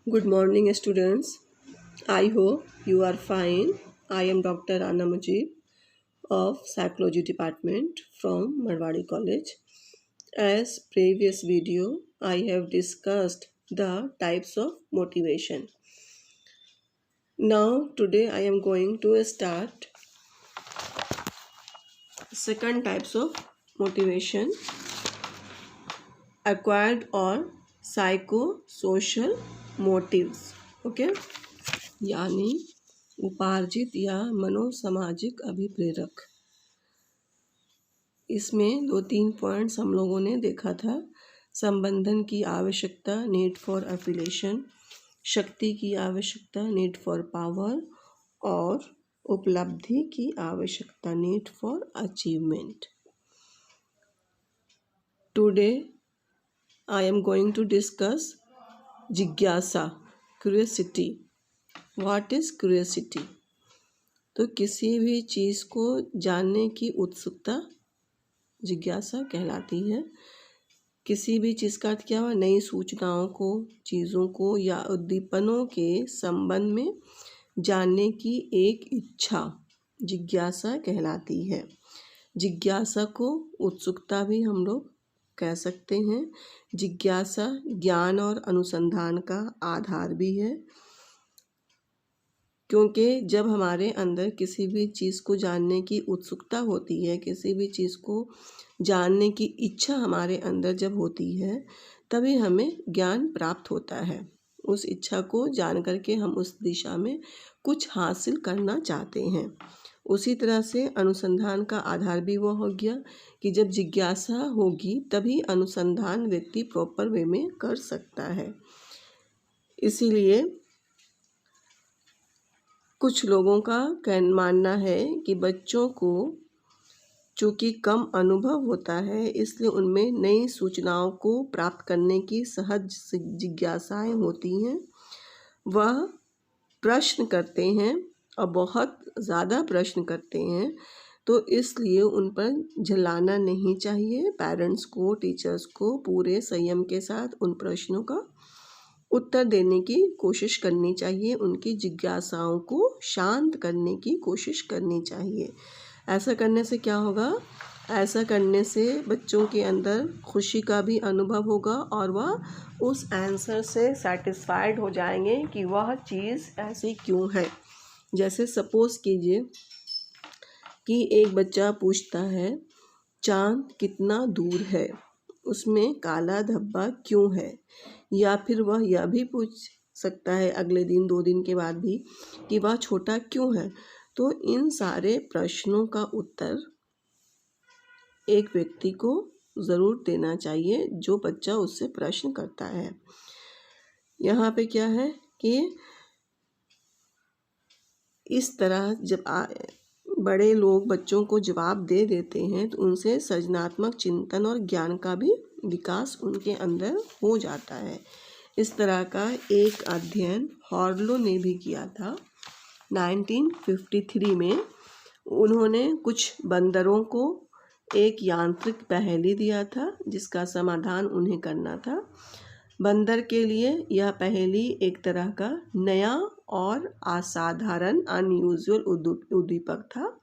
Good morning, students. I hope you are fine. I am Dr. Anna Mujib of Psychology Department from Marwari College. As previous video, I have discussed the types of motivation. Now, today I am going to start second types of motivation, acquired or psychosocial motives. Okay, यानी उपार्जित या मनोसामाजिक अभिप्रेरक। इसमें 2-3 points हम लोगों ने देखा था। संबंधन की आवश्यकता, नीड फॉर एफिलिएशन, शक्ति की आवश्यकता, नीड फॉर पावर, और उपलब्धि की आवश्यकता, need for achievement. Today I am going to discuss जिज्ञासा, क्यूरियोसिटी। What is curiosity? तो किसी भी चीज़ को जानने की उत्सुकता जिज्ञासा कहलाती है। किसी भी चीज़ का अर्थ क्या हुआ? नई सूचनाओं को, चीज़ों को या उद्दीपनों के संबंध में जानने की एक इच्छा जिज्ञासा कहलाती है। जिज्ञासा को उत्सुकता भी हम लोग कह सकते हैं। जिज्ञासा ज्ञान और अनुसंधान का आधार भी है, क्योंकि जब हमारे अंदर किसी भी चीज़ को जानने की उत्सुकता होती है, किसी भी चीज़ को जानने की इच्छा हमारे अंदर जब होती है, तभी हमें ज्ञान प्राप्त होता है। उस इच्छा को जान करके हम उस दिशा में कुछ हासिल करना चाहते हैं। उसी तरह से अनुसंधान का आधार भी वो हो गया कि जब जिज्ञासा होगी तभी अनुसंधान व्यक्ति प्रॉपर वे में कर सकता है। इसीलिए कुछ लोगों का मानना है कि बच्चों को चूँकि कम अनुभव होता है, इसलिए उनमें नई सूचनाओं को प्राप्त करने की सहज जिज्ञासाएं होती हैं। वह प्रश्न करते हैं और बहुत ज़्यादा प्रश्न करते हैं, तो इसलिए उन पर झलाना नहीं चाहिए। पेरेंट्स को, टीचर्स को पूरे संयम के साथ उन प्रश्नों का उत्तर देने की कोशिश करनी चाहिए। उनकी जिज्ञासाओं को शांत करने की कोशिश करनी चाहिए। ऐसा करने से क्या होगा? ऐसा करने से बच्चों के अंदर खुशी का भी अनुभव होगा और वह उस आंसर से सेटिस्फाइड हो जाएंगे कि वह चीज़ ऐसी क्यों है। जैसे सपोज़ कीजिए कि एक बच्चा पूछता है, चाँद कितना दूर है, उसमें काला धब्बा क्यों है? या फिर वह यह भी पूछ सकता है अगले दिन, 2 दिन के बाद भी, कि वह छोटा क्यों है। तो इन सारे प्रश्नों का उत्तर एक व्यक्ति को ज़रूर देना चाहिए जो बच्चा उससे प्रश्न करता है। यहाँ पे क्या है कि इस तरह जब बड़े लोग बच्चों को जवाब दे देते हैं तो उनसे सृजनात्मक चिंतन और ज्ञान का भी विकास उनके अंदर हो जाता है। इस तरह का एक अध्ययन हॉर्लो ने भी किया था 1953 में। उन्होंने कुछ बंदरों को एक यांत्रिक पहेली दिया था जिसका समाधान उन्हें करना था। बंदर के लिए यह पहेली एक तरह का नया और असाधारण अनयूजुअल उद्दीपक था।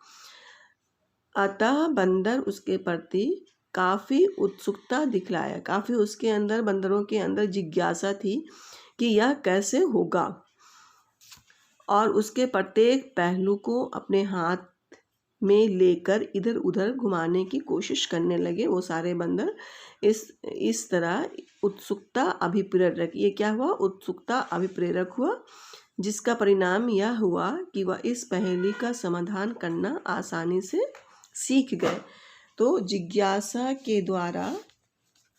अतः बंदर उसके प्रति काफ़ी उत्सुकता दिखलाया, काफ़ी उसके अंदर, बंदरों के अंदर जिज्ञासा थी कि यह कैसे होगा, और उसके प्रत्येक पहलू को अपने हाथ में लेकर इधर उधर घुमाने की कोशिश करने लगे वो सारे बंदर। इस तरह उत्सुकता अभिप्रेरक, ये क्या हुआ? उत्सुकता अभिप्रेरक हुआ, जिसका परिणाम यह हुआ कि वह इस पहेली का समाधान करना आसानी से सीख गए। तो जिज्ञासा के द्वारा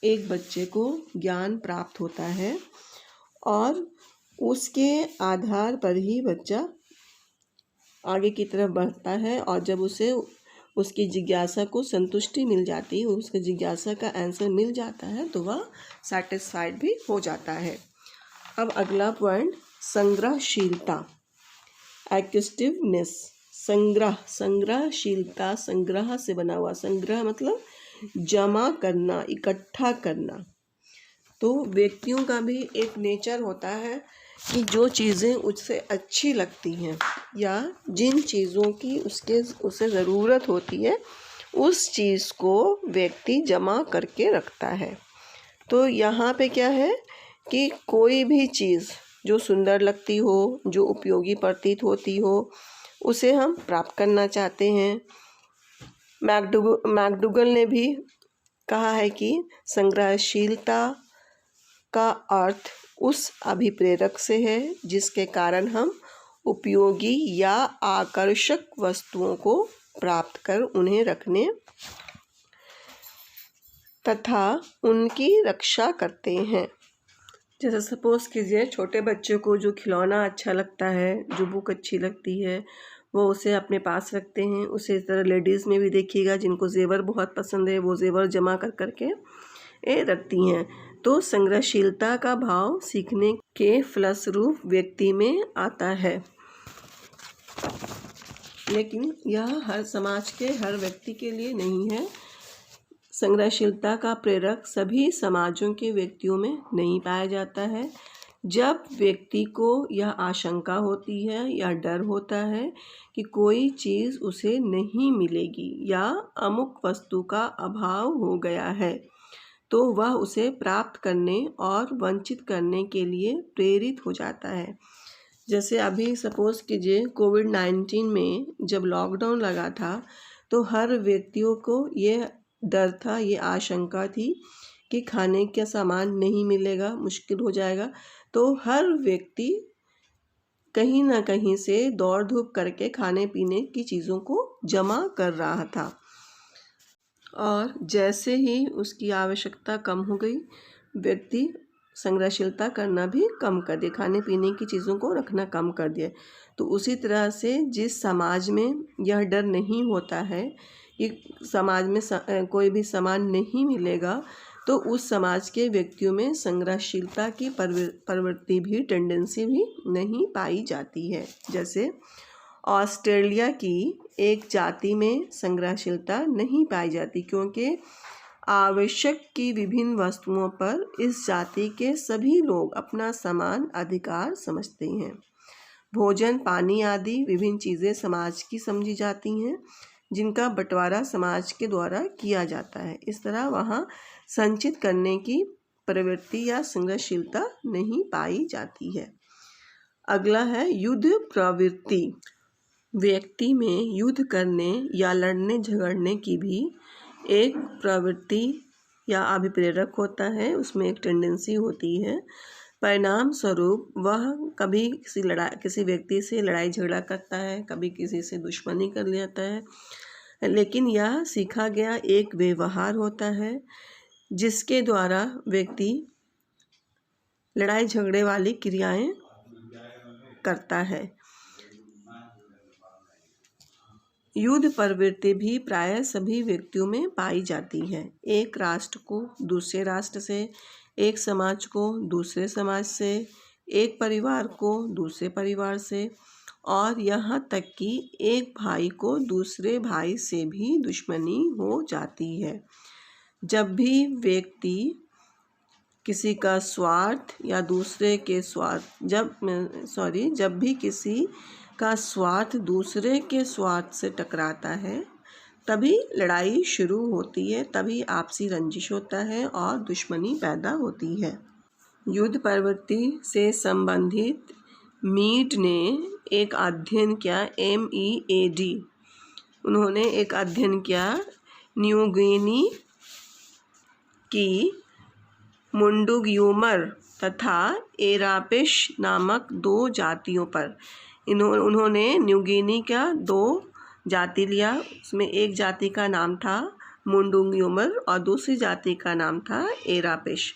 एक बच्चे को ज्ञान प्राप्त होता है और उसके आधार पर ही बच्चा आगे की तरफ बढ़ता है, और जब उसे उसकी जिज्ञासा को संतुष्टि मिल जाती है, उसके जिज्ञासा का आंसर मिल जाता है, तो वह सेटिस्फाइड भी हो जाता है। अब अगला पॉइंट, संग्रहशीलता, एक्विजिटिवनेस। संग्रहशीलता, संग्रह से बना हुआ, संग्रह मतलब जमा करना, इकट्ठा करना। तो व्यक्तियों का भी एक नेचर होता है कि जो चीज़ें उससे अच्छी लगती हैं या जिन चीज़ों की उसे ज़रूरत होती है उस चीज़ को व्यक्ति जमा करके रखता है। तो यहाँ पे क्या है कि कोई भी चीज़ जो सुंदर लगती हो, जो उपयोगी प्रतीत होती हो, उसे हम प्राप्त करना चाहते हैं। मैकडूगल ने भी कहा है कि संग्रहशीलता का अर्थ उस अभिप्रेरक से है जिसके कारण हम उपयोगी या आकर्षक वस्तुओं को प्राप्त कर उन्हें रखने तथा उनकी रक्षा करते हैं। जैसे सपोज़ कीजिए छोटे बच्चे को जो खिलौना अच्छा लगता है, जो बुक अच्छी लगती है, वो उसे अपने पास रखते हैं। उसे इस तरह लेडीज़ में भी देखिएगा जिनको ज़ेवर बहुत पसंद है, वो ज़ेवर जमा कर के रखती हैं। तो संग्रहशीलता का भाव सीखने के फलस्वरूप व्यक्ति में आता है, लेकिन यह हर समाज के हर व्यक्ति के लिए नहीं है। संग्रहशीलता का प्रेरक सभी समाजों के व्यक्तियों में नहीं पाया जाता है। जब व्यक्ति को यह आशंका होती है या डर होता है कि कोई चीज़ उसे नहीं मिलेगी या अमुक वस्तु का अभाव हो गया है, तो वह उसे प्राप्त करने और वंचित करने के लिए प्रेरित हो जाता है। जैसे अभी सपोज़ कीजिए कोविड-19 में जब लॉकडाउन लगा था, तो हर व्यक्तियों को ये डर था, ये आशंका थी कि खाने का सामान नहीं मिलेगा, मुश्किल हो जाएगा। तो हर व्यक्ति कहीं ना कहीं से दौड़ धूप करके खाने पीने की चीज़ों को जमा कर रहा था, और जैसे ही उसकी आवश्यकता कम हो गई, व्यक्ति संग्रहशीलता करना भी कम कर दिया, खाने पीने की चीज़ों को रखना कम कर दिया। तो उसी तरह से जिस समाज में यह डर नहीं होता है कि समाज में कोई भी सामान नहीं मिलेगा, तो उस समाज के व्यक्तियों में संग्रहशीलता की प्रवृत्ति भी, टेंडेंसी भी नहीं पाई जाती है। जैसे ऑस्ट्रेलिया की एक जाति में संग्रहशीलता नहीं पाई जाती, क्योंकि आवश्यक की विभिन्न वस्तुओं पर इस जाति के सभी लोग अपना समान अधिकार समझते हैं। भोजन, पानी आदि विभिन्न चीज़ें समाज की समझी जाती हैं, जिनका बंटवारा समाज के द्वारा किया जाता है। इस तरह वहाँ संचित करने की प्रवृत्ति या संग्रहशीलता नहीं पाई जाती है। अगला है युद्ध प्रवृत्ति। व्यक्ति में युद्ध करने या लड़ने झगड़ने की भी एक प्रवृत्ति या अभिप्रेरक होता है, उसमें एक टेंडेंसी होती है। परिणाम स्वरूप वह कभी किसी व्यक्ति से लड़ाई झगड़ा करता है, कभी किसी से दुश्मनी कर लेता है, लेकिन यह सीखा गया एक व्यवहार होता है जिसके द्वारा व्यक्ति लड़ाई झगड़े वाली क्रियाएं करता है। युद्ध प्रवृत्ति भी प्रायः सभी व्यक्तियों में पाई जाती है। एक राष्ट्र को दूसरे राष्ट्र से, एक समाज को दूसरे समाज से, एक परिवार को दूसरे परिवार से, और यहाँ तक कि एक भाई को दूसरे भाई से भी दुश्मनी हो जाती है। जब भी व्यक्ति किसी का स्वार्थ या दूसरे के स्वार्थ जब भी किसी का स्वार्थ दूसरे के स्वार्थ से टकराता है, तभी लड़ाई शुरू होती है, तभी आपसी रंजिश होता है और दुश्मनी पैदा होती है। युद्ध प्रवृत्ति से संबंधित मीड ने एक अध्ययन किया, MEAD। उन्होंने एक अध्ययन किया न्यू गिनी की मुंडुग्युमर तथा एरापिश नामक दो जातियों पर। उन्होंने न्यू गिनी का दो जाति लिया, उसमें एक जाति का नाम था मुंडुग्युमर और दूसरी जाति का नाम था एरापिश।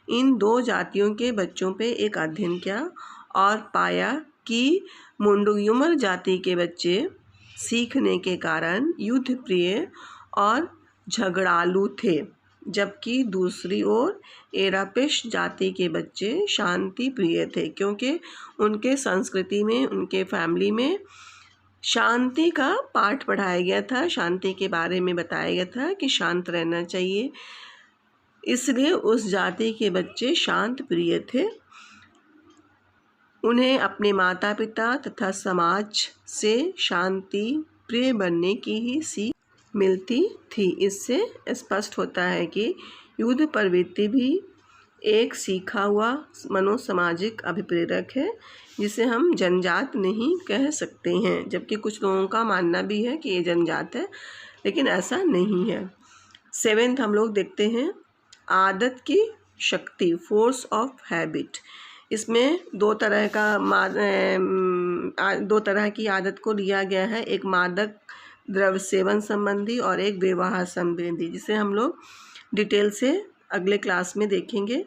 इन दो जातियों के बच्चों पे एक अध्ययन किया और पाया कि मुंडुग्युमर जाति के बच्चे सीखने के कारण युद्ध प्रिय और झगड़ालू थे, जबकि दूसरी ओर एरापिश जाति के बच्चे शांति प्रिय थे, क्योंकि उनके संस्कृति में, उनके फैमिली में शांति का पाठ पढ़ाया गया था, शांति के बारे में बताया गया था कि शांत रहना चाहिए, इसलिए उस जाति के बच्चे शांत प्रिय थे। उन्हें अपने माता पिता तथा समाज से शांति प्रिय बनने की ही सीख मिलती थी। इससे स्पष्ट होता है कि युद्ध प्रवृत्ति भी एक सीखा हुआ मनोसामाजिक अभिप्रेरक है, जिसे हम जन्मजात नहीं कह सकते हैं, जबकि कुछ लोगों का मानना भी है कि ये जन्मजात है, लेकिन ऐसा नहीं है। 7th हम लोग देखते हैं आदत की शक्ति, फोर्स ऑफ हैबिट। इसमें दो तरह की आदत को लिया गया है, एक मादक द्रव्य सेवन संबंधी और एक विवाह संबंधी, जिसे हम लोग डिटेल से अगले क्लास में देखेंगे।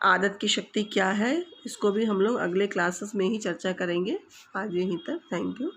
आदत की शक्ति क्या है, इसको भी हम लोग अगले क्लासेस में ही चर्चा करेंगे। आज यहीं तक, थैंक यू।